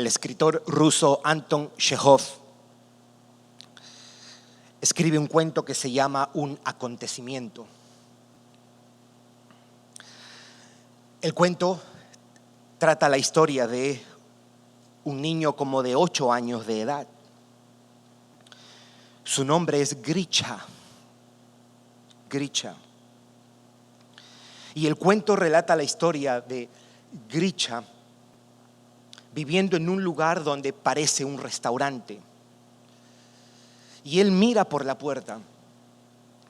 El escritor ruso Anton Chekhov escribe un cuento que se llama Un acontecimiento. El cuento trata la historia de un niño como de 8 años de edad. Su nombre es Grisha. Y el cuento relata la historia de Grisha viviendo en un lugar donde parece un restaurante. Y él mira por la puerta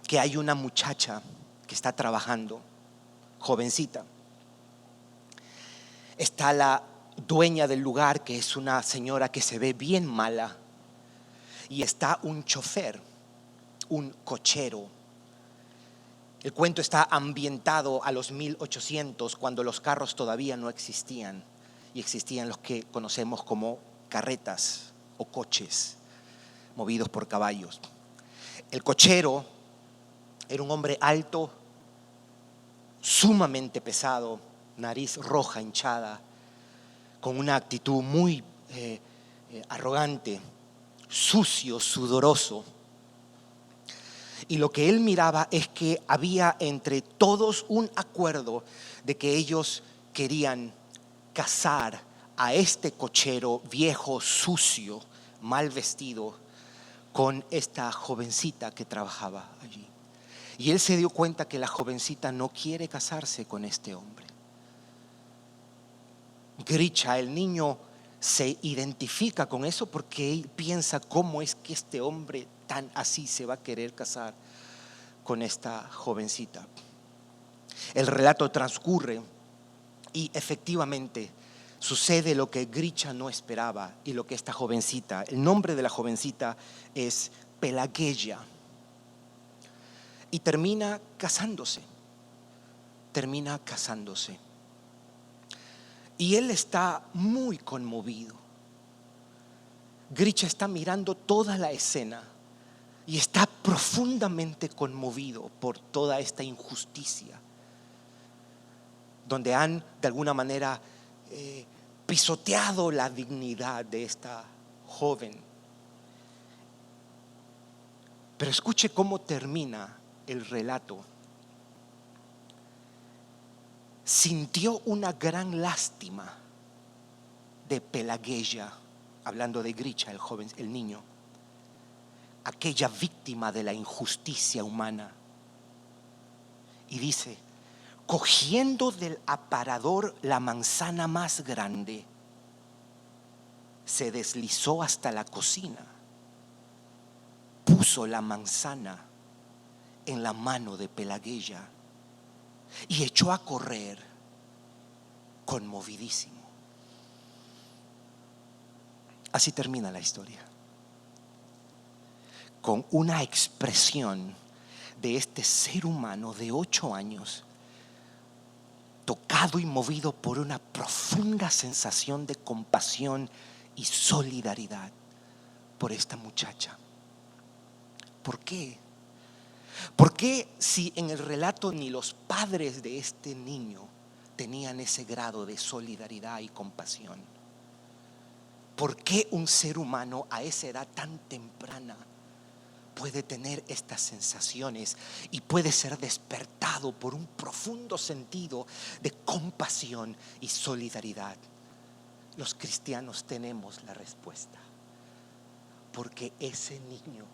que hay una muchacha que está trabajando, jovencita. Está la dueña del lugar, que es una señora que se ve bien mala. Y está un chofer, un cochero. El cuento está ambientado a los 1800, cuando los carros todavía no existían. Y existían los que conocemos como carretas o coches movidos por caballos. El cochero era un hombre alto, sumamente pesado, nariz roja, hinchada, con una actitud muy arrogante, sucio, sudoroso. Y lo que él miraba es que había entre todos un acuerdo de que ellos querían casar a este cochero viejo, sucio, mal vestido, con esta jovencita que trabajaba allí. Y él se dio cuenta que la jovencita no quiere casarse con este hombre. Grisha, el niño, se identifica con eso porque él piensa cómo es que este hombre tan así se va a querer casar con esta jovencita. El relato transcurre y efectivamente sucede lo que Grisha no esperaba y lo que esta jovencita, el nombre de la jovencita es Pelageya, y termina casándose. Y él está muy conmovido. Grisha está mirando toda la escena y está profundamente conmovido por toda esta injusticia, donde han de alguna manera pisoteado la dignidad de esta joven. Pero escuche cómo termina el relato. Sintió una gran lástima de Pelageya, hablando de Grisha, el joven, el niño, aquella víctima de la injusticia humana. Y dice: cogiendo del aparador la manzana más grande, se deslizó hasta la cocina, puso la manzana en la mano de Pelageya y echó a correr conmovidísimo. Así termina la historia, con una expresión de este ser humano de 8 años, tocado y movido por una profunda sensación de compasión y solidaridad por esta muchacha. ¿Por qué? ¿Por qué, si en el relato ni los padres de este niño tenían ese grado de solidaridad y compasión? ¿Por qué un ser humano a esa edad tan temprana puede tener estas sensaciones y puede ser despertado por un profundo sentido de compasión y solidaridad? Los cristianos tenemos la respuesta, porque ese niño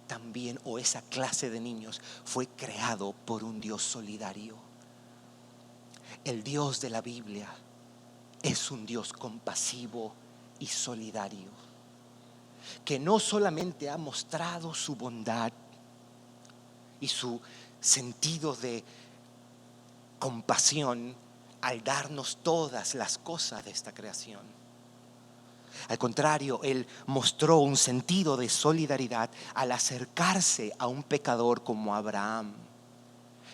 también, o esa clase de niños, fue creado por un Dios solidario. El Dios de la Biblia es un Dios compasivo y solidario, que no solamente ha mostrado su bondad y su sentido de compasión al darnos todas las cosas de esta creación. Al contrario, Él mostró un sentido de solidaridad al acercarse a un pecador como Abraham,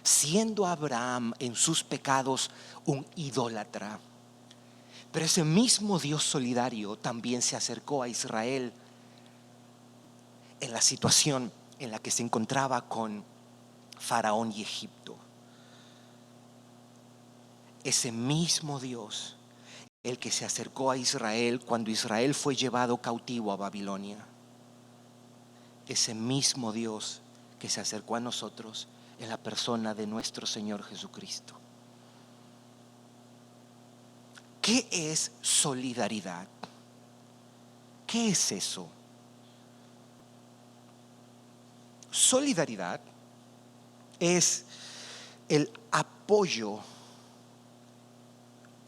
siendo Abraham en sus pecados un idólatra. Pero ese mismo Dios solidario también se acercó a Israel en la situación en la que se encontraba con Faraón y Egipto. Ese mismo Dios el que se acercó a Israel cuando Israel fue llevado cautivo a Babilonia. Ese mismo Dios que se acercó a nosotros en la persona de nuestro Señor Jesucristo. ¿Qué es solidaridad? ¿Qué es eso? Solidaridad es el apoyo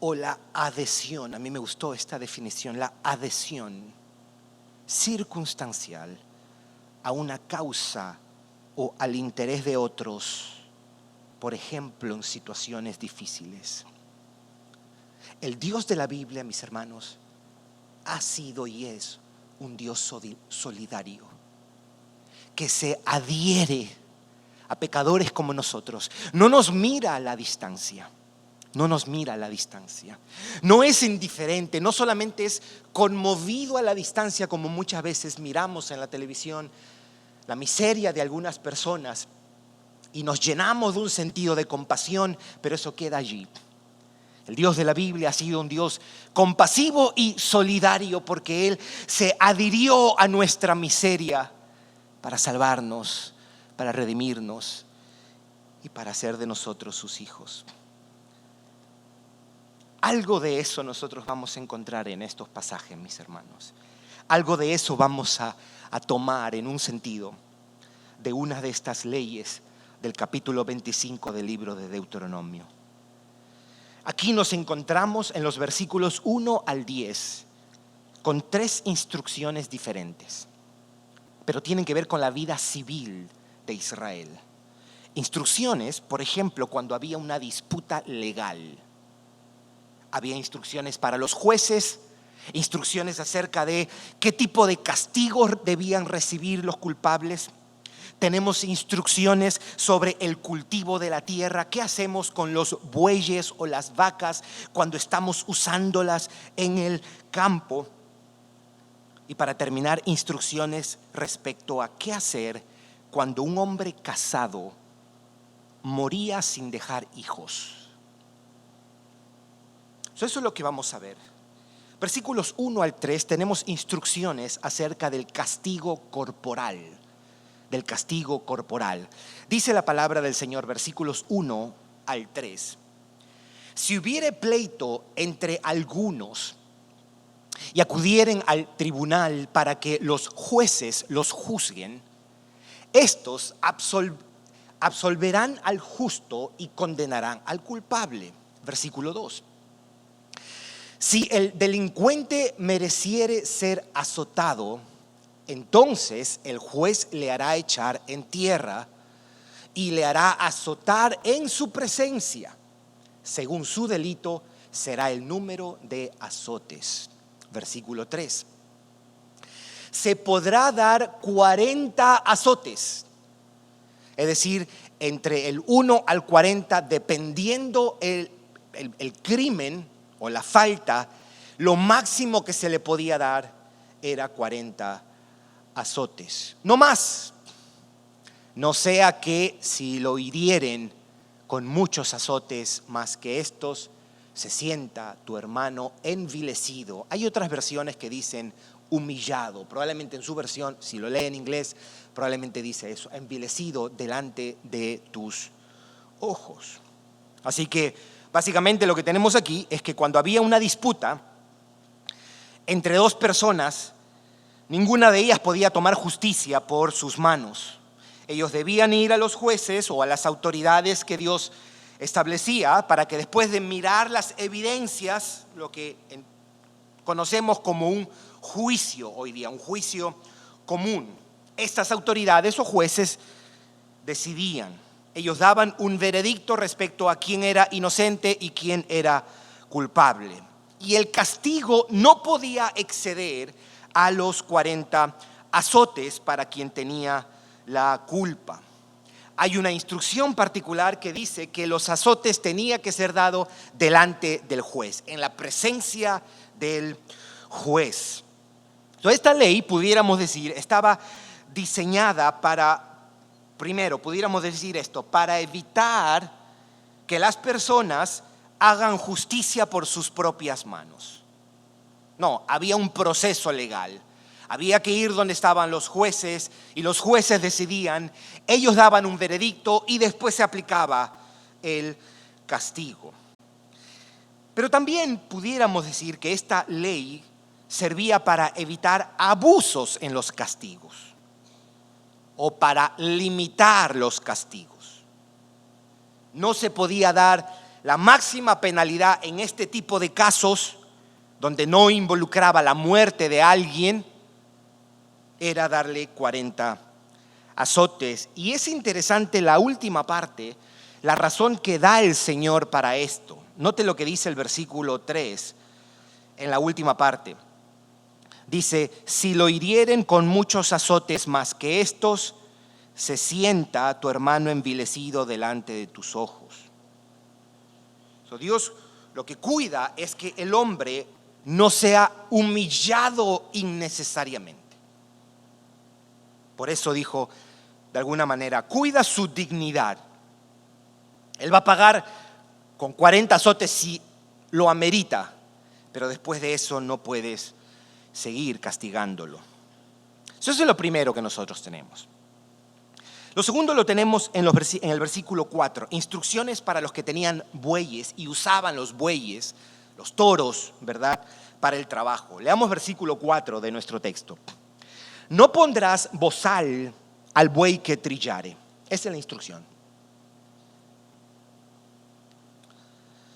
o la adhesión. A mí me gustó esta definición, la adhesión circunstancial a una causa o al interés de otros, por ejemplo, en situaciones difíciles. El Dios de la Biblia, mis hermanos, ha sido y es un Dios solidario, que se adhiere a pecadores como nosotros. No nos mira a la distancia. No nos mira a la distancia. No es indiferente, no solamente es conmovido a la distancia, como muchas veces miramos en la televisión la miseria de algunas personas y nos llenamos de un sentido de compasión, pero eso queda allí. El Dios de la Biblia ha sido un Dios compasivo y solidario, porque Él se adhirió a nuestra miseria para salvarnos, para redimirnos y para hacer de nosotros sus hijos. Algo de eso nosotros vamos a encontrar en estos pasajes, mis hermanos. Algo de eso vamos a tomar en un sentido de una de estas leyes del capítulo 25 del libro de Deuteronomio. Aquí nos encontramos en los versículos 1 al 10 con 3 instrucciones diferentes, pero tienen que ver con la vida civil de Israel. Instrucciones, por ejemplo, cuando había una disputa legal. Había instrucciones para los jueces, instrucciones acerca de qué tipo de castigo debían recibir los culpables. Tenemos instrucciones sobre el cultivo de la tierra. ¿Qué hacemos con los bueyes o las vacas cuando estamos usándolas en el campo? Y para terminar, instrucciones respecto a qué hacer cuando un hombre casado moría sin dejar hijos. Eso es lo que vamos a ver. Versículos 1 al 3 tenemos instrucciones acerca del castigo corporal. Del castigo corporal. Dice la palabra del Señor, versículos 1 al 3. Si hubiere pleito entre algunos y acudieren al tribunal para que los jueces los juzguen, estos absolverán al justo y condenarán al culpable. Versículo 2. Si el delincuente mereciere ser azotado, entonces el juez le hará echar en tierra y le hará azotar en su presencia. Según su delito será el número de azotes. Versículo 3. Se podrá dar 40 azotes, es decir, entre el 1 al 40, dependiendo el crimen o la falta. Lo máximo que se le podía dar era 40 azotes, no más. No sea que si lo hirieren con muchos azotes más que estos, se sienta tu hermano envilecido. Hay otras versiones que dicen humillado. Probablemente en su versión, si lo lee en inglés, probablemente dice eso: envilecido delante de tus ojos. Así que básicamente lo que tenemos aquí es que cuando había una disputa entre dos personas, ninguna de ellas podía tomar justicia por sus manos. Ellos debían ir a los jueces o a las autoridades que Dios establecía para que, después de mirar las evidencias, lo que conocemos como un juicio hoy día, un juicio común, estas autoridades o jueces decidían. Ellos daban un veredicto respecto a quién era inocente y quién era culpable. Y el castigo no podía exceder a los 40 azotes para quien tenía la culpa. Hay una instrucción particular que dice que los azotes tenían que ser dados delante del juez, en la presencia del juez. Entonces, esta ley, pudiéramos decir, estaba diseñada para, primero, pudiéramos decir esto, para evitar que las personas hagan justicia por sus propias manos. No, había un proceso legal. Había que ir donde estaban los jueces y los jueces decidían, ellos daban un veredicto y después se aplicaba el castigo. Pero también pudiéramos decir que esta ley servía para evitar abusos en los castigos o para limitar los castigos. No se podía dar la máxima penalidad en este tipo de casos donde no involucraba la muerte de alguien, era darle 40 azotes. Y es interesante la última parte, la razón que da el Señor para esto. Note lo que dice el versículo 3 en la última parte. Dice, si lo hirieren con muchos azotes más que estos, se sienta tu hermano envilecido delante de tus ojos. Dios lo que cuida es que el hombre no sea humillado innecesariamente. Por eso dijo, de alguna manera, cuida su dignidad. Él va a pagar con 40 azotes si lo amerita, pero después de eso no puedes seguir castigándolo. Eso es lo primero que nosotros tenemos. Lo segundo lo tenemos en el versículo 4, instrucciones para los que tenían bueyes y usaban los bueyes, los toros, ¿verdad?, para el trabajo. Leamos versículo 4 de nuestro texto. No pondrás bozal al buey que trillare. Esa es la instrucción.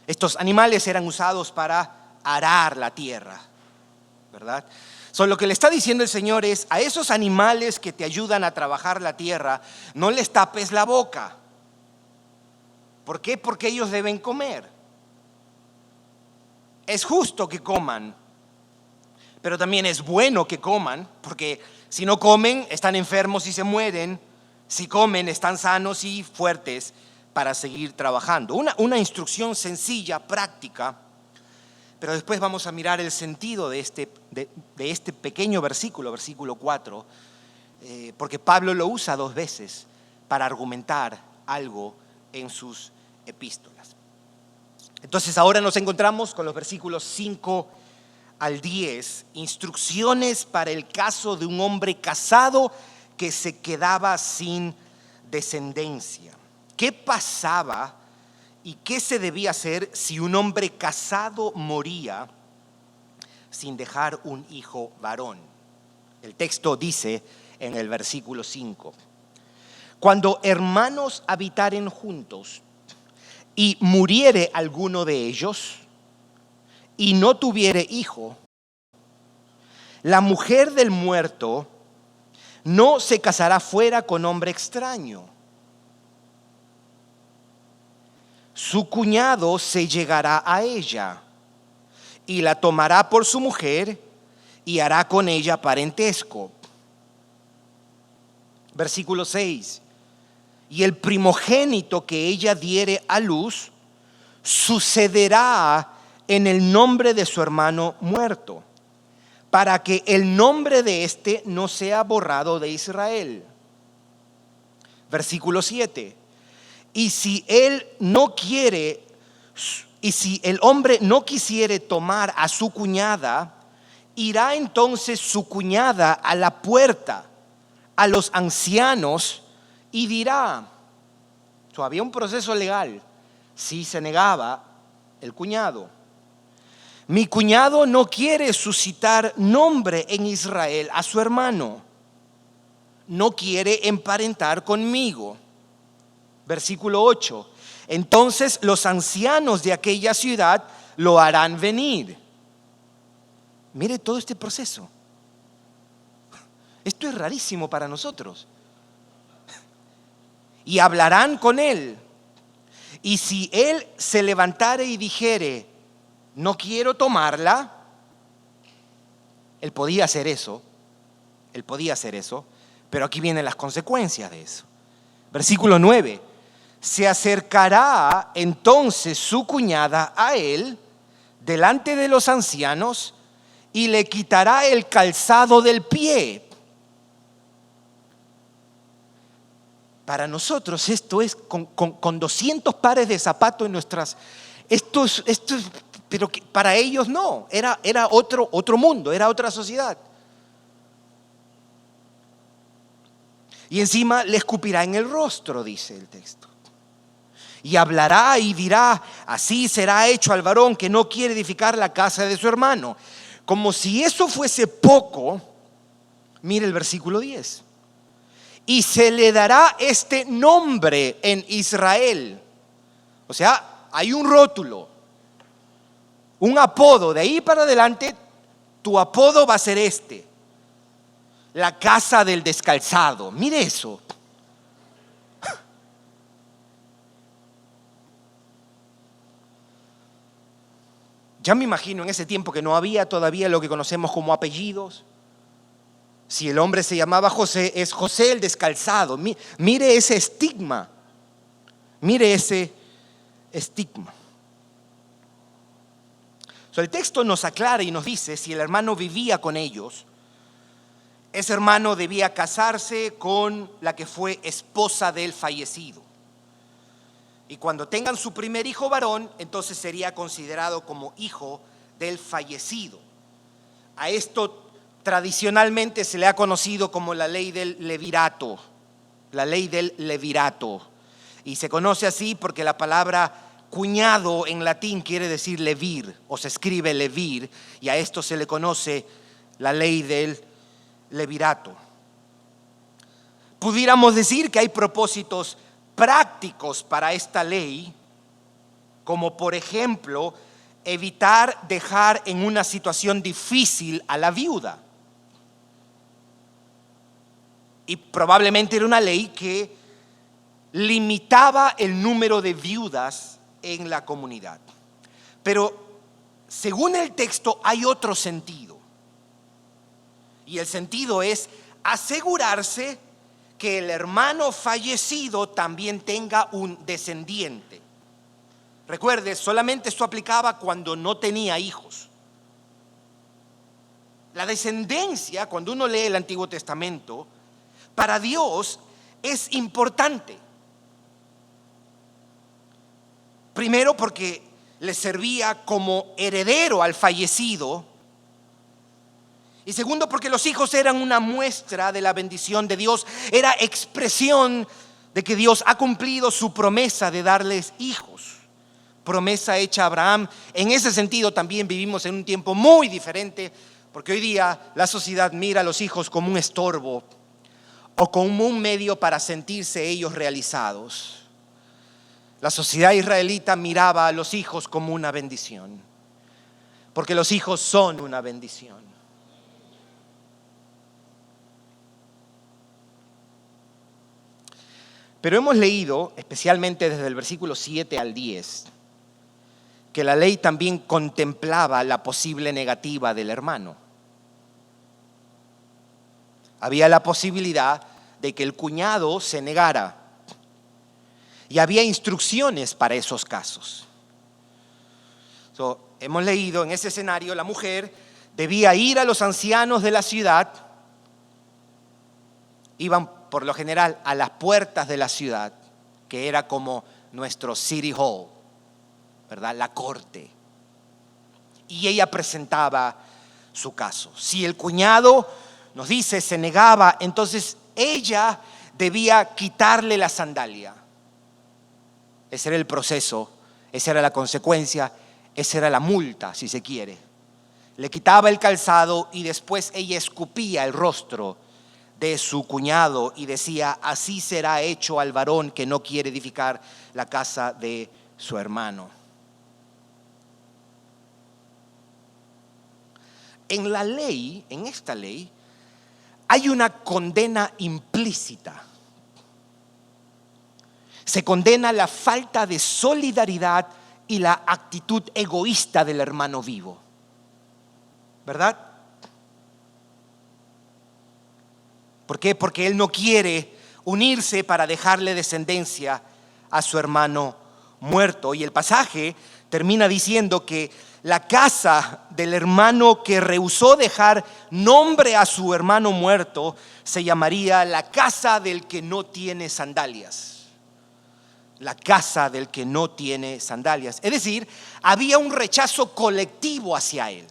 Estos animales eran usados para arar la tierra, ¿verdad? Lo que le está diciendo el Señor es, a esos animales que te ayudan a trabajar la tierra, no les tapes la boca. ¿Por qué? Porque ellos deben comer. Es justo que coman, pero también es bueno que coman, porque si no comen, están enfermos y se mueren. Si comen, están sanos y fuertes para seguir trabajando. Una instrucción sencilla, práctica. Pero después vamos a mirar el sentido de este pequeño versículo 4, porque Pablo lo usa 2 veces para argumentar algo en sus epístolas. Entonces ahora nos encontramos con los versículos 5 al 10, instrucciones para el caso de un hombre casado que se quedaba sin descendencia. ¿Qué pasaba y qué se debía hacer si un hombre casado moría sin dejar un hijo varón? El texto dice en el versículo 5, cuando hermanos habitaren juntos y muriere alguno de ellos y no tuviere hijo, la mujer del muerto no se casará fuera con hombre extraño. Su cuñado se llegará a ella y la tomará por su mujer y hará con ella parentesco. Versículo 6. Y el primogénito que ella diere a luz sucederá en el nombre de su hermano muerto, para que el nombre de éste no sea borrado de Israel. Versículo 7. Y si el hombre no quisiere tomar a su cuñada, irá entonces su cuñada a la puerta, a los ancianos, y dirá, había un proceso legal, si se negaba el cuñado. Mi cuñado no quiere suscitar nombre en Israel a su hermano, no quiere emparentar conmigo. Versículo 8. Entonces los ancianos de aquella ciudad lo harán venir. Mire todo este proceso. Esto es rarísimo para nosotros. Y hablarán con él. Y si él se levantare y dijere, no quiero tomarla, él podía hacer eso, pero aquí vienen las consecuencias de eso. Versículo 9. Se acercará entonces su cuñada a él delante de los ancianos y le quitará el calzado del pie. Para nosotros esto es con 200 pares de zapatos pero que para ellos no, era otro mundo, era otra sociedad. Y encima le escupirá en el rostro, dice el texto. Y hablará y dirá: así será hecho al varón que no quiere edificar la casa de su hermano. Como si eso fuese poco, mire el versículo 10. Y se le dará este nombre en Israel. O sea, hay un rótulo, un apodo. De ahí para adelante, tu apodo va a ser este: la casa del descalzado. Mire eso. Ya me imagino en ese tiempo que no había todavía lo que conocemos como apellidos. Si el hombre se llamaba José, es José el descalzado. Mire ese estigma. Mire ese estigma. El texto nos aclara y nos dice: si el hermano vivía con ellos, ese hermano debía casarse con la que fue esposa del fallecido. Y cuando tengan su primer hijo varón, entonces sería considerado como hijo del fallecido. A esto tradicionalmente se le ha conocido como la ley del levirato. La ley del levirato. Y se conoce así porque la palabra cuñado en latín quiere decir levir, o se escribe levir, y a esto se le conoce la ley del levirato. Pudiéramos decir que hay propósitos prácticos para esta ley, como por ejemplo evitar dejar en una situación difícil a la viuda. Y probablemente era una ley que limitaba el número de viudas en la comunidad. Pero según el texto hay otro sentido. Y el sentido es asegurarse que el hermano fallecido también tenga un descendiente. Recuerde, solamente esto aplicaba cuando no tenía hijos. La descendencia, cuando uno lee el Antiguo Testamento, para Dios es importante. Primero porque le servía como heredero al fallecido. Y segundo porque los hijos eran una muestra de la bendición de Dios. Era expresión de que Dios ha cumplido su promesa de darles hijos. Promesa hecha a Abraham. En ese sentido también vivimos en un tiempo muy diferente, porque hoy día la sociedad mira a los hijos como un estorbo o como un medio para sentirse ellos realizados. La sociedad israelita miraba a los hijos como una bendición, porque los hijos son una bendición. Pero hemos leído, especialmente desde el versículo 7 al 10, que la ley también contemplaba la posible negativa del hermano. Había la posibilidad de que el cuñado se negara. Y había instrucciones para esos casos. Hemos leído en ese escenario, la mujer debía ir a los ancianos de la ciudad. Iban por lo general a las puertas de la ciudad, que era como nuestro City Hall, ¿verdad? La corte. Y ella presentaba su caso. Si el cuñado, nos dice, se negaba, entonces ella debía quitarle la sandalia. Ese era el proceso, esa era la consecuencia, esa era la multa, si se quiere. Le quitaba el calzado y después ella escupía el rostro de su cuñado y decía: así será hecho al varón que no quiere edificar la casa de su hermano. En la ley, en esta ley, hay una condena implícita. Se condena la falta de solidaridad y la actitud egoísta del hermano vivo, ¿verdad? ¿Por qué? Porque él no quiere unirse para dejarle descendencia a su hermano muerto. Y el pasaje termina diciendo que la casa del hermano que rehusó dejar nombre a su hermano muerto se llamaría la casa del que no tiene sandalias. la casa del que no tiene sandalias. Es decir, había un rechazo colectivo hacia él.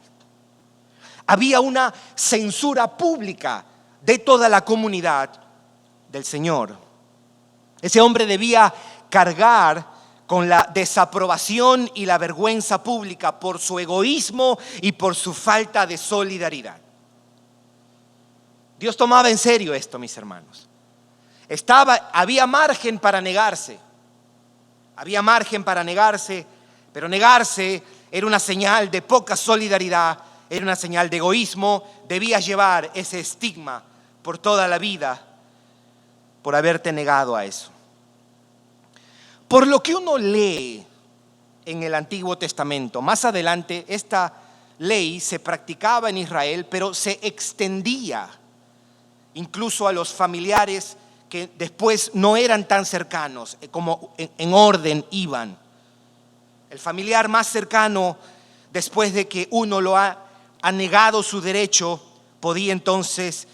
Había una censura pública de toda la comunidad del Señor. Ese hombre debía cargar con la desaprobación y la vergüenza pública por su egoísmo y por su falta de solidaridad. Dios tomaba en serio esto, mis hermanos. Había margen para negarse. Había margen para negarse, pero negarse era una señal de poca solidaridad, era una señal de egoísmo. Debías llevar ese estigma por toda la vida por haberte negado a eso. Por lo que uno lee en el Antiguo Testamento, más adelante esta ley se practicaba en Israel, pero se extendía incluso a los familiares que después no eran tan cercanos, como en orden iban. El familiar más cercano, después de que uno lo ha negado su derecho, podía entonces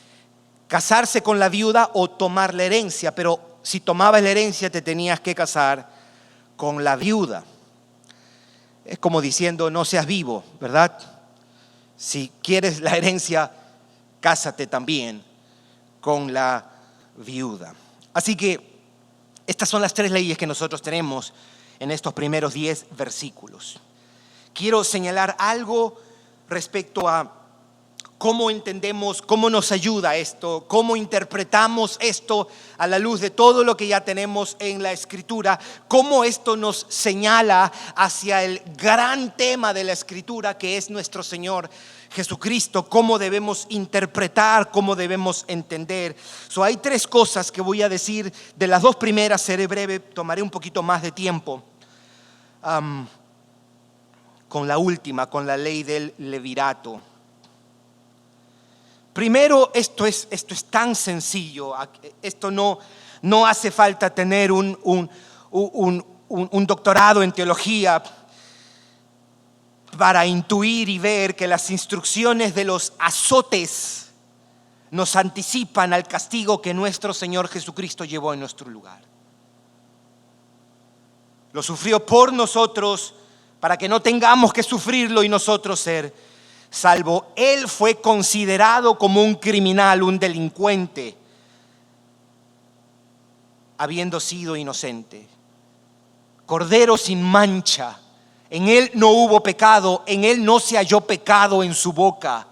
casarse con la viuda o tomar la herencia, pero si tomabas la herencia te tenías que casar con la viuda. Es como diciendo, no seas vivo, ¿verdad? Si quieres la herencia, cásate también con la viuda. Así que estas son las 3 leyes que nosotros tenemos en estos primeros 10 versículos. Quiero señalar algo respecto a cómo entendemos, cómo nos ayuda esto, cómo interpretamos esto a la luz de todo lo que ya tenemos en la Escritura, cómo esto nos señala hacia el gran tema de la Escritura que es nuestro Señor Jesucristo, cómo debemos interpretar, cómo debemos entender. Hay 3 cosas que voy a decir. De las 2 primeras seré breve, tomaré un poquito más de tiempo. Con la última, con la ley del levirato. Primero, esto es tan sencillo. Esto no hace falta tener un doctorado en teología para intuir y ver que las instrucciones de los azotes nos anticipan al castigo que nuestro Señor Jesucristo llevó en nuestro lugar. Lo sufrió por nosotros para que no tengamos que sufrirlo y nosotros ser salvo. Él fue considerado como un criminal, un delincuente, habiendo sido inocente. Cordero sin mancha. En él no hubo pecado, en él no se halló pecado en su boca.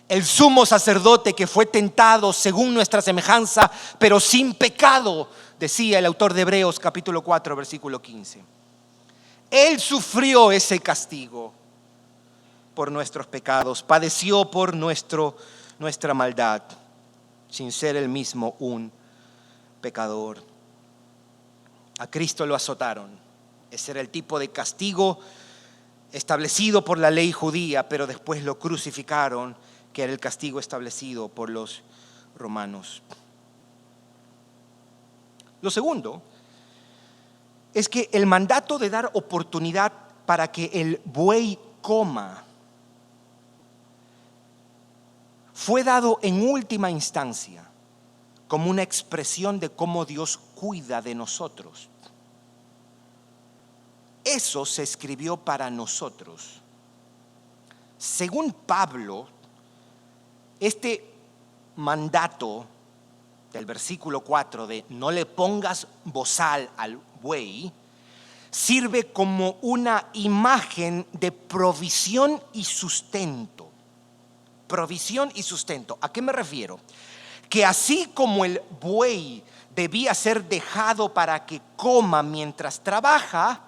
El sumo sacerdote que fue tentado según nuestra semejanza, pero sin pecado, decía el autor de Hebreos capítulo 4, versículo 15. Él sufrió ese castigo por nuestros pecados, padeció por nuestra maldad, sin ser él mismo un pecador. A Cristo lo azotaron. Ese era el tipo de castigo establecido por la ley judía, pero después lo crucificaron, que era el castigo establecido por los romanos. Lo segundo es que el mandato de dar oportunidad para que el buey coma fue dado en última instancia como una expresión de cómo Dios cuida de nosotros. Eso se escribió para nosotros. Según Pablo, este mandato del versículo 4 de no le pongas bozal al buey sirve como una imagen de provisión y sustento. Provisión y sustento. ¿A qué me refiero? Que así como el buey debía ser dejado para que coma mientras trabaja,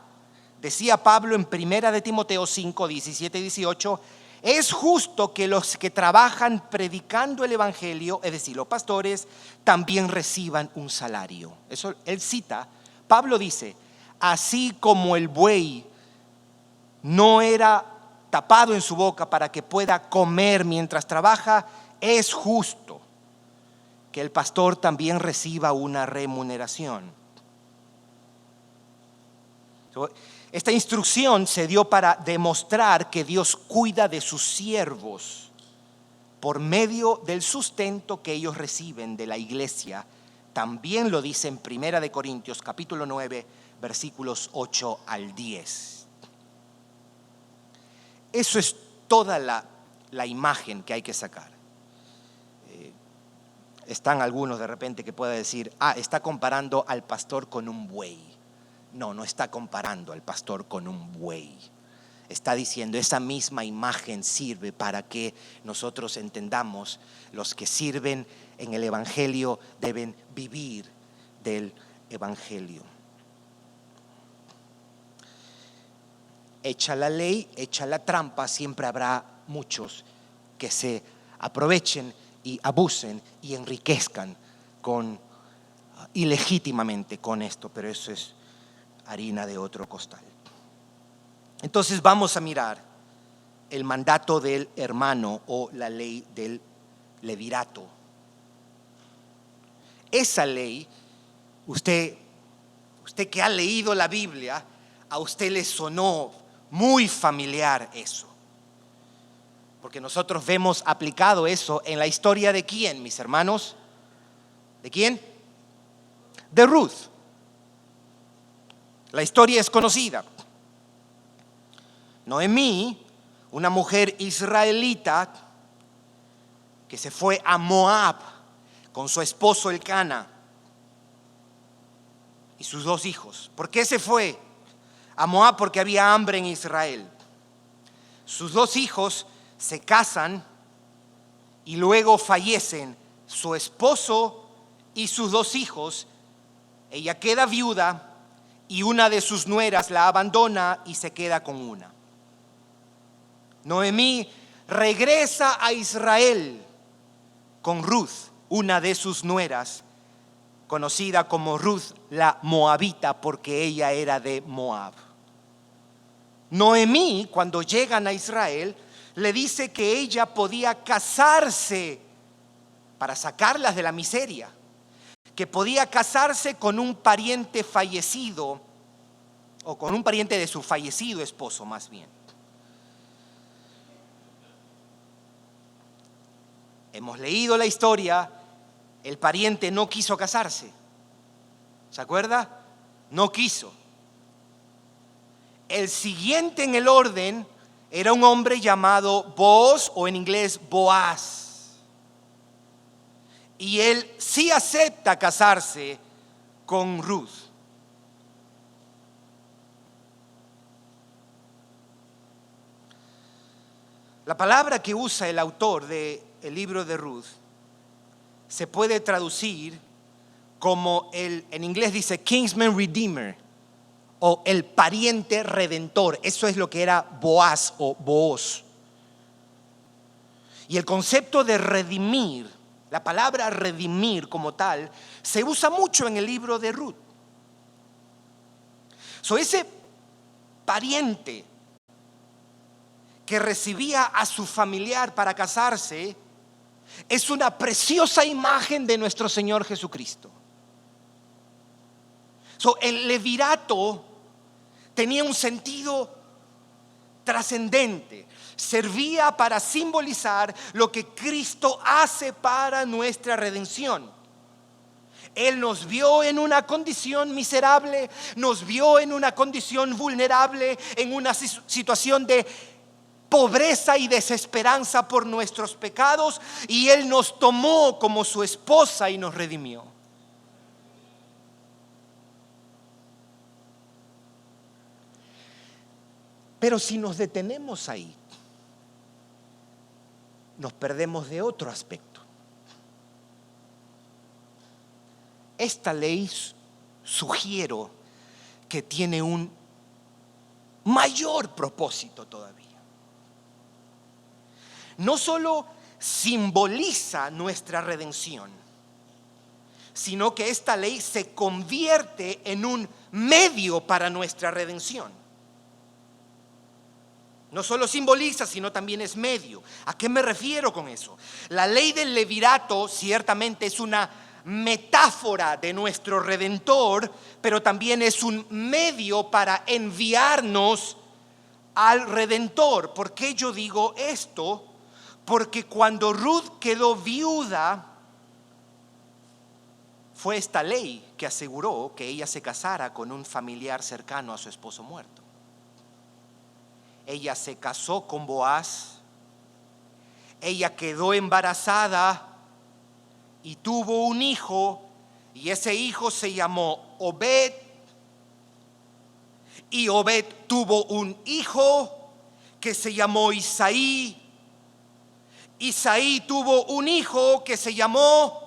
decía Pablo en 1 Timoteo 5, 17 y 18, es justo que los que trabajan predicando el evangelio, es decir, los pastores, también reciban un salario. Eso él cita. Pablo dice, así como el buey no era tapado en su boca para que pueda comer mientras trabaja, es justo que el pastor también reciba una remuneración. Esta instrucción se dio para demostrar que Dios cuida de sus siervos por medio del sustento que ellos reciben de la iglesia. También lo dice en 1 Corintios capítulo 9, versículos 8 al 10. Eso es toda la imagen que hay que sacar. Están algunos de repente que pueden decir, está comparando al pastor con un buey. No, no está comparando al pastor con un buey. Está diciendo, esa misma imagen sirve para que nosotros entendamos, los que sirven en el Evangelio deben vivir del Evangelio. Hecha la ley, hecha la trampa, siempre habrá muchos que se aprovechen y abusen y enriquezcan ilegítimamente con esto, pero eso es harina de otro costal. Entonces vamos a mirar el mandato del hermano o la ley del levirato. Esa ley, usted que ha leído la Biblia, a usted le sonó muy familiar eso. Porque nosotros vemos aplicado eso en la historia de ¿quién, mis hermanos? ¿De quién? De Ruth. La historia es conocida. Noemí, una mujer israelita que se fue a Moab con su esposo Elcana y sus 2 hijos. ¿Por qué se fue a Moab? Porque había hambre en Israel. Sus 2 hijos se casan y luego fallecen su esposo y sus 2 hijos. Ella queda viuda y una de sus nueras la abandona y se queda con una. Noemí regresa a Israel con Ruth, una de sus nueras, conocida como Ruth la Moabita, porque ella era de Moab. Noemí, cuando llegan a Israel, le dice que ella podía casarse para sacarlas de la miseria, que podía casarse con un pariente fallecido o con un pariente de su fallecido esposo, más bien. Hemos leído la historia, el pariente no quiso casarse. ¿Se acuerda? No quiso. El siguiente en el orden era un hombre llamado Booz, o en inglés Boaz. Y él sí acepta casarse con Ruth. La palabra que usa el autor del libro de Ruth se puede traducir como en inglés dice kinsman redeemer, o el pariente redentor. Eso es lo que era Boaz o Booz. Y el concepto de redimir, la palabra redimir como tal, se usa mucho en el libro de Ruth. Ese pariente que recibía a su familiar para casarse es una preciosa imagen de nuestro Señor Jesucristo. El levirato tenía un sentido trascendente. Servía para simbolizar lo que Cristo hace para nuestra redención. Él nos vio en una condición miserable, nos vio en una condición vulnerable, en una situación de pobreza y desesperanza por nuestros pecados, y Él nos tomó como su esposa y nos redimió. Pero si nos detenemos ahí, nos perdemos de otro aspecto. Esta ley, sugiero que tiene un mayor propósito todavía. No solo simboliza nuestra redención, sino que esta ley se convierte en un medio para nuestra redención. No solo simboliza, sino también es medio. ¿A qué me refiero con eso? La ley del levirato ciertamente es una metáfora de nuestro Redentor, pero también es un medio para enviarnos al Redentor. ¿Por qué yo digo esto? Porque cuando Ruth quedó viuda, fue esta ley que aseguró que ella se casara con un familiar cercano a su esposo muerto. Ella se casó con Boaz, ella quedó embarazada y tuvo un hijo, y ese hijo se llamó Obed, y Obed tuvo un hijo que se llamó Isaí. Isaí tuvo un hijo que se llamó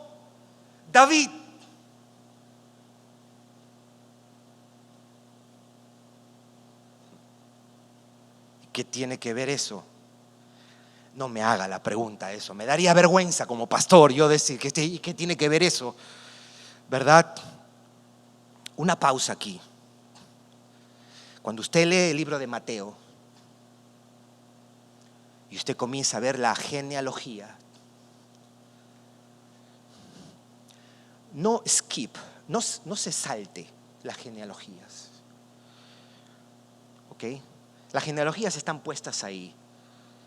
David. ¿Qué tiene que ver eso? No me haga la pregunta eso. Me daría vergüenza como pastor yo decir, ¿qué tiene que ver eso? ¿Verdad? Una pausa aquí. Cuando usted lee el libro de Mateo y usted comienza a ver la genealogía, no se salte las genealogías. ¿Ok? Las genealogías están puestas ahí.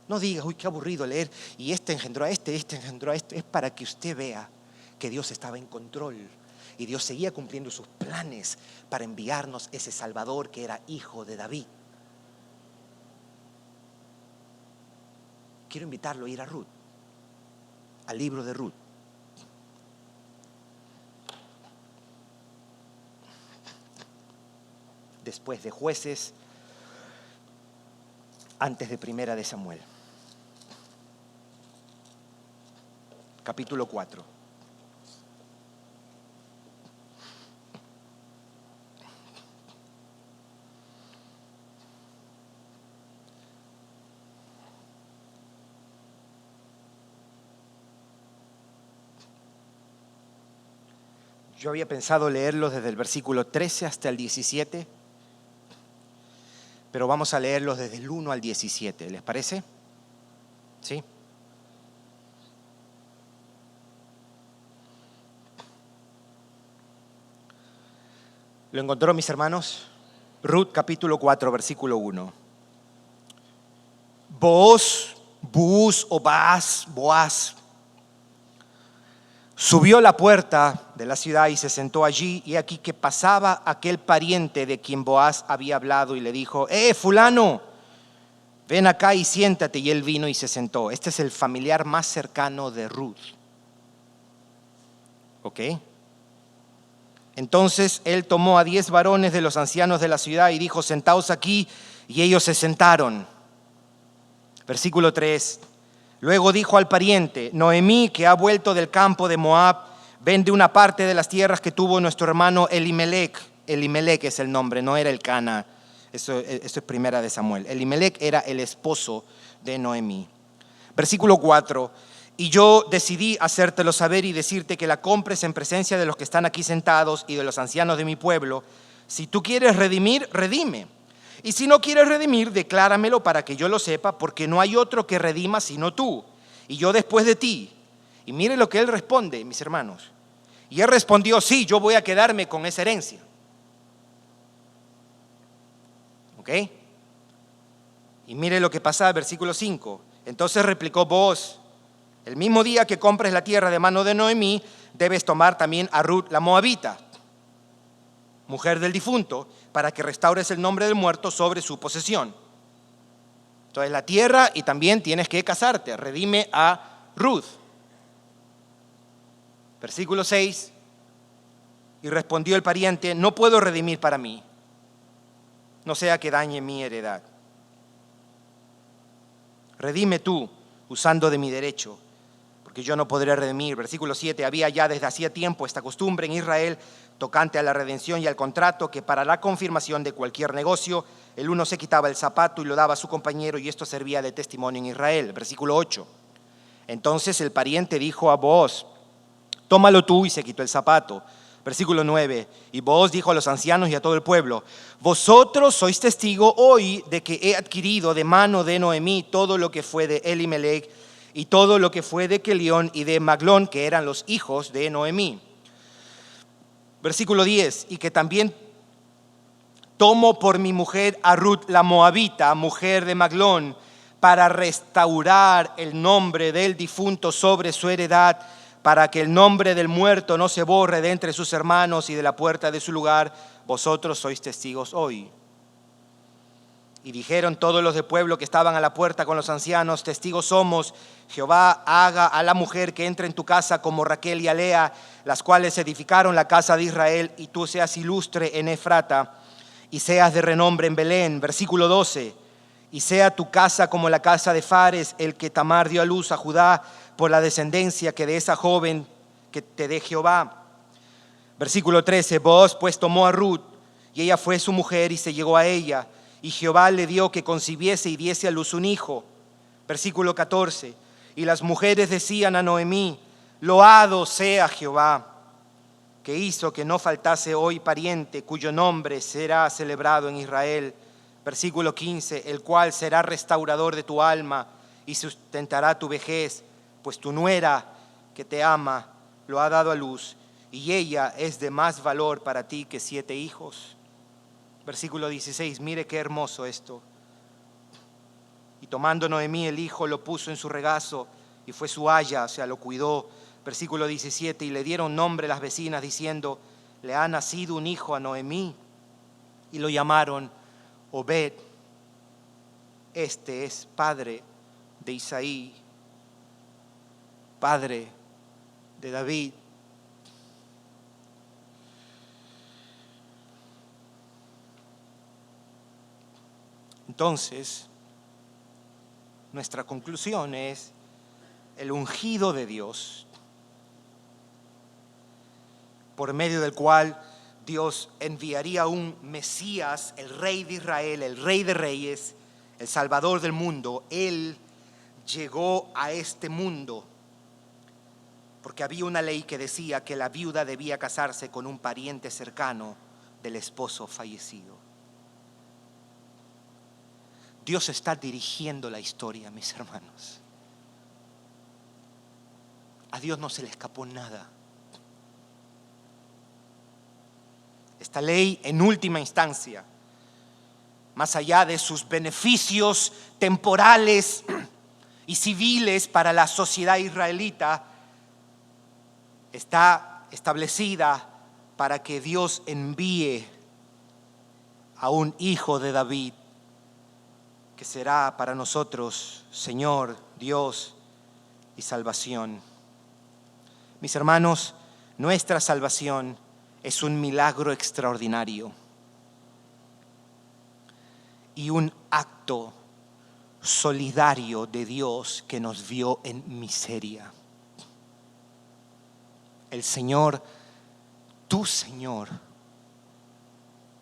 No diga, uy, qué aburrido leer, y este engendró a este engendró a este. Es para que usted vea que Dios estaba en control y Dios seguía cumpliendo sus planes para enviarnos ese Salvador que era hijo de David. Quiero invitarlo a ir a Ruth, al libro de Ruth. Después de Jueces, antes de Primera de Samuel. Capítulo 4. Yo había pensado leerlos desde el versículo 13 hasta el 17, pero vamos a leerlos desde el 1 al 17, ¿les parece? ¿Sí? ¿Lo encontró, mis hermanos? Ruth capítulo 4, versículo 1. Boaz subió a la puerta de la ciudad y se sentó allí, y aquí que pasaba aquel pariente de quien Boaz había hablado y le dijo: fulano, ven acá y siéntate. Y él vino y se sentó. Este es el familiar más cercano de Ruth. ¿Ok? Entonces él tomó a 10 varones de los ancianos de la ciudad y dijo: sentaos aquí. Y ellos se sentaron. Versículo 3. Luego dijo al pariente: Noemí, que ha vuelto del campo de Moab, vende una parte de las tierras que tuvo nuestro hermano Elimelec. Elimelec es el nombre, no era Elcana. Eso es Primera de Samuel. Elimelec era el esposo de Noemí. Versículo 4. Y yo decidí hacértelo saber y decirte que la compres en presencia de los que están aquí sentados y de los ancianos de mi pueblo. Si tú quieres redimir, redime. Y si no quieres redimir, decláramelo para que yo lo sepa, porque no hay otro que redima sino tú, y yo después de ti. Y mire lo que él responde, mis hermanos. Y él respondió: sí, yo voy a quedarme con esa herencia. ¿Ok? Y mire lo que pasa, versículo 5. Entonces replicó Boaz: el mismo día que compres la tierra de mano de Noemí, debes tomar también a Ruth la moabita, mujer del difunto, para que restaures el nombre del muerto sobre su posesión. Entonces la tierra, y también tienes que casarte. Redime a Ruth. Versículo 6. Y respondió el pariente: no puedo redimir para mí, no sea que dañe mi heredad. Redime tú, usando de mi derecho, porque yo no podré redimir. Versículo 7. Había ya desde hacía tiempo esta costumbre en Israel tocante a la redención y al contrato, que para la confirmación de cualquier negocio el uno se quitaba el zapato y lo daba a su compañero, y esto servía de testimonio en Israel. Versículo 8. Entonces el pariente dijo a Boaz: tómalo tú, y se quitó el zapato. Versículo 9. Y Boaz dijo a los ancianos y a todo el pueblo: vosotros sois testigo hoy de que he adquirido de mano de Noemí todo lo que fue de Elimelec y todo lo que fue de Kelión y de Maglón, que eran los hijos de Noemí. Versículo 10. Y que también tomo por mi mujer a Ruth la moabita, mujer de Maglón, para restaurar el nombre del difunto sobre su heredad, para que el nombre del muerto no se borre de entre sus hermanos y de la puerta de su lugar, vosotros sois testigos hoy. Y dijeron todos los de pueblo que estaban a la puerta con los ancianos: testigos somos. Jehová haga a la mujer que entre en tu casa como Raquel y a Lea, las cuales edificaron la casa de Israel, y tú seas ilustre en Efrata y seas de renombre en Belén. Versículo 12. Y sea tu casa como la casa de Fares, el que Tamar dio a luz a Judá, por la descendencia que de esa joven que te dé Jehová. Versículo 13. Booz pues tomó a Ruth, y ella fue su mujer, y se llegó a ella. Y Jehová le dio que concibiese y diese a luz un hijo. Versículo 14. Y las mujeres decían a Noemí: loado sea Jehová, que hizo que no faltase hoy pariente cuyo nombre será celebrado en Israel. Versículo 15. El cual será restaurador de tu alma y sustentará tu vejez, pues tu nuera que te ama lo ha dado a luz, y ella es de más valor para ti que 7 hijos. Versículo 16, mire qué hermoso esto. Y tomando Noemí el hijo, lo puso en su regazo, y fue su haya, o sea, lo cuidó. Versículo 17, y le dieron nombre las vecinas, diciendo: le ha nacido un hijo a Noemí, y lo llamaron Obed. Este es padre de Isaí, padre de David. Entonces, nuestra conclusión es: el ungido de Dios, por medio del cual Dios enviaría un Mesías, el Rey de Israel, el Rey de Reyes, el Salvador del mundo. Él llegó a este mundo porque había una ley que decía que la viuda debía casarse con un pariente cercano del esposo fallecido. Dios está dirigiendo la historia, mis hermanos. A Dios no se le escapó nada. Esta ley, en última instancia, más allá de sus beneficios temporales y civiles para la sociedad israelita, está establecida para que Dios envíe a un hijo de David, que será para nosotros Señor, Dios y salvación. Mis hermanos, nuestra salvación es un milagro extraordinario y un acto solidario de Dios que nos vio en miseria. El Señor, tu Señor,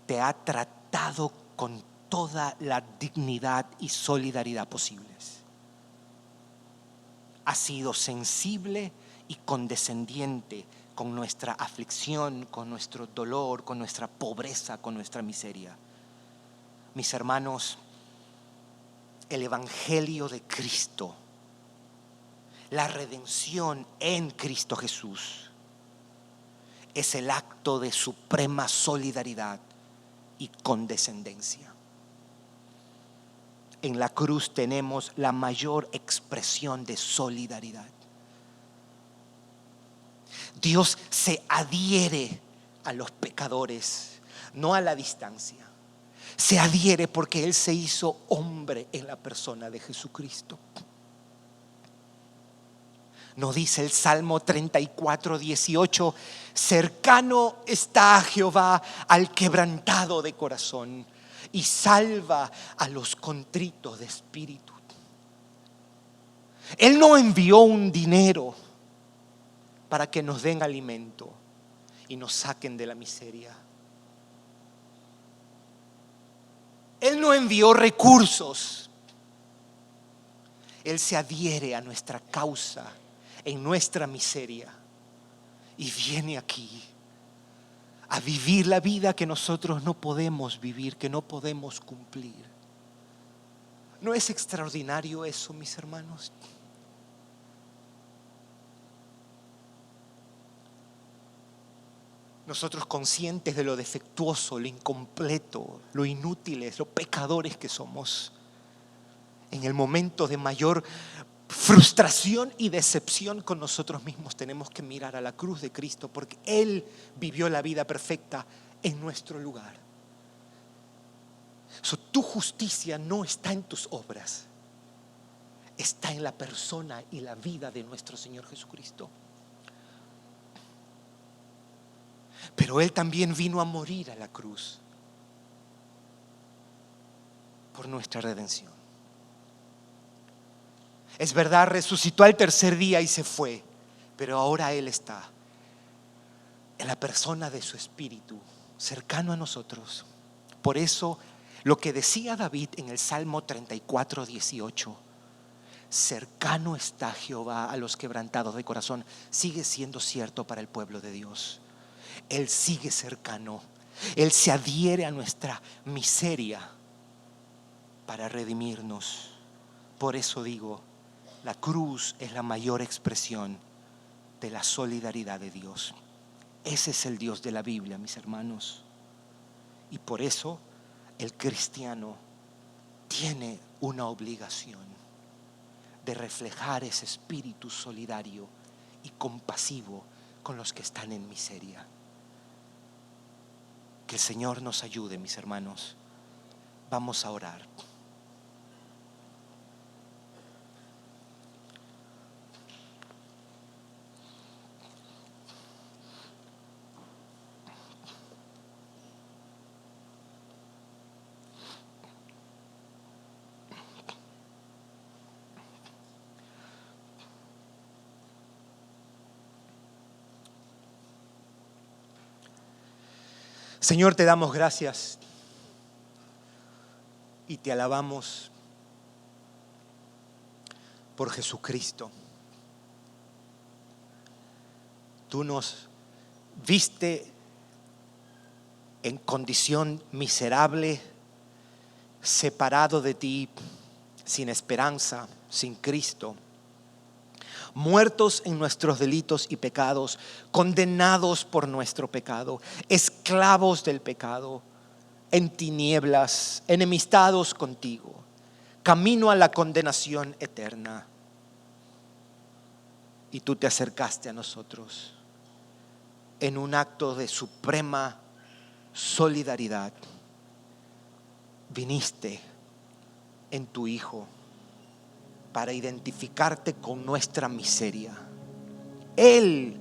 te ha tratado con toda la dignidad y solidaridad posibles. Ha sido sensible y condescendiente con nuestra aflicción, con nuestro dolor, con nuestra pobreza, con nuestra miseria. Mis hermanos, el Evangelio de Cristo, la redención en Cristo Jesús, es el acto de suprema solidaridad y condescendencia. En la cruz tenemos la mayor expresión de solidaridad. Dios se adhiere a los pecadores, no a la distancia. Se adhiere porque Él se hizo hombre en la persona de Jesucristo. Nos dice el Salmo 34, 18: cercano está Jehová al quebrantado de corazón y salva a los contritos de espíritu. Él no envió un dinero para que nos den alimento y nos saquen de la miseria. Él no envió recursos. Él se adhiere a nuestra causa en nuestra miseria y viene aquí a vivir la vida que nosotros no podemos vivir, que no podemos cumplir. ¿No es extraordinario eso, mis hermanos? Nosotros, conscientes de lo defectuoso, lo incompleto, lo inútiles, lo pecadores que somos, en el momento de mayor frustración y decepción con nosotros mismos, tenemos que mirar a la cruz de Cristo, porque Él vivió la vida perfecta en nuestro lugar. Tu justicia no está en tus obras, está en la persona y la vida de nuestro Señor Jesucristo. Pero Él también vino a morir a la cruz por nuestra redención. Es verdad, resucitó al tercer día y se fue, pero ahora Él está en la persona de su Espíritu, cercano a nosotros. Por eso, lo que decía David en el Salmo 34:18, cercano está Jehová a los quebrantados de corazón, sigue siendo cierto para el pueblo de Dios. Él sigue cercano. Él se adhiere a nuestra miseria para redimirnos. Por eso digo, la cruz es la mayor expresión de la solidaridad de Dios. Ese es el Dios de la Biblia, mis hermanos. Y por eso el cristiano tiene una obligación de reflejar ese espíritu solidario y compasivo con los que están en miseria. Que el Señor nos ayude, mis hermanos. Vamos a orar. Señor, te damos gracias y te alabamos por Jesucristo. Tú nos viste en condición miserable, separado de ti, sin esperanza, sin Cristo, muertos en nuestros delitos y pecados, condenados por nuestro pecado, esclavos del pecado, en tinieblas, enemistados contigo, camino a la condenación eterna. Y tú te acercaste a nosotros en un acto de suprema solidaridad. Viniste en tu Hijo para identificarte con nuestra miseria. Él,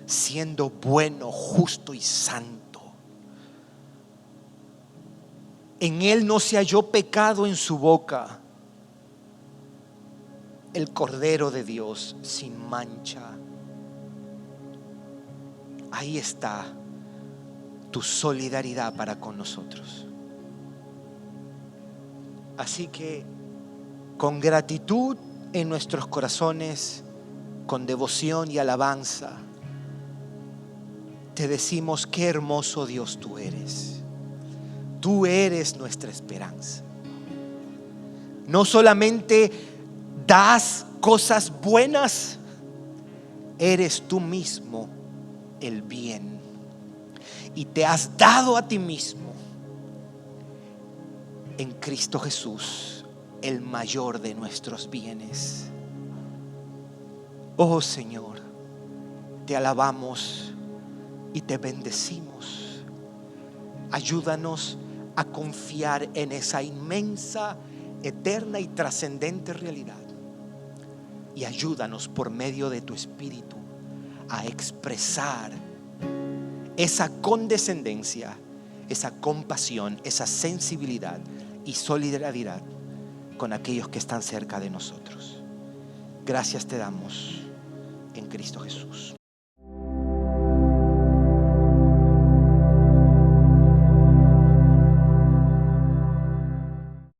siendo bueno, justo y santo, en Él no se halló pecado en su boca. El Cordero de Dios sin mancha. Ahí está tu solidaridad para con nosotros. Así que con gratitud en nuestros corazones, con devoción y alabanza, te decimos qué hermoso Dios tú eres. Tú eres nuestra esperanza. No solamente das cosas buenas, eres tú mismo el bien. Y te has dado a ti mismo en Cristo Jesús, el mayor de nuestros bienes. Oh Señor, te alabamos y te bendecimos. Ayúdanos a confiar en esa inmensa, eterna y trascendente realidad. Y ayúdanos por medio de tu Espíritu a expresar esa condescendencia, esa compasión, esa sensibilidad y solidaridad con aquellos que están cerca de nosotros. Gracias te damos en Cristo Jesús.